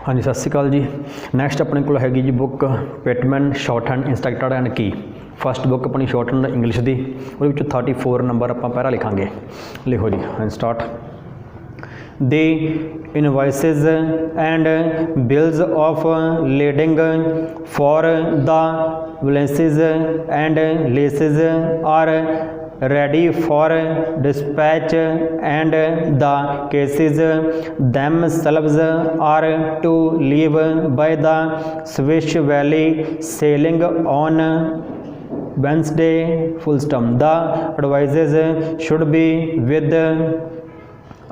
हाँ जी, सत श्री अकाल जी। नैक्सट अपने को हैगी जी book Pitman shorthand instructor and की। फस्ट बुक अपनी शॉर्टहैंड इंग्लिश की, वो 34 नंबर आप पैरा लिखांगे। लिखो जी, start. The invoices and bills of lading for the balances and leases are ready for dispatch, and the cases themselves are to leave by the Swiss Valley sailing on Wednesday. Full stop. The advices should be with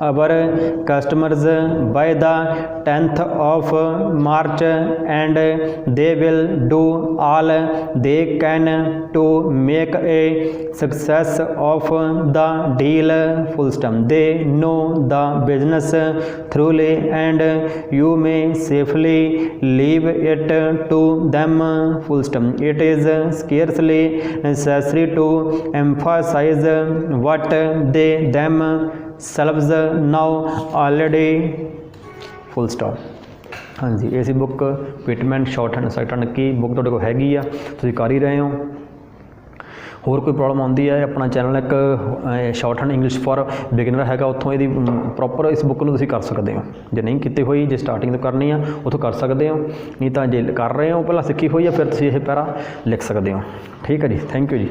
our customers by the 10th of March, and they will do all they can to make a success of the deal. Full stop. They know the business thoroughly, and you may safely leave it to them. Full stop. It is scarcely necessary to emphasize what they themselves now already. Full stop. हाँ जी, ये सी book Pitman shorthand instructor की book तुहाडे कोल हैगी आ, तुसीं कर ही रहे हो। होर कोई प्रॉब्लम आती है, अपना चैनल एक शॉर्टहैंड इंग्लिश फॉर बिगिनर हैगा, उत्थों यदि प्रॉपर इस बुक नूं तुसीं कर सकते हो। जे नहीं कीती हुई, जे स्टार्टिंग तो करनी आ उत्थों कर सकते हो, नहीं तो जे कर रहे हो पहला सीखी हुई है फिर तुसीं ये पैरा लिख सकते हो। ठीक है जी, थैंक यू जी।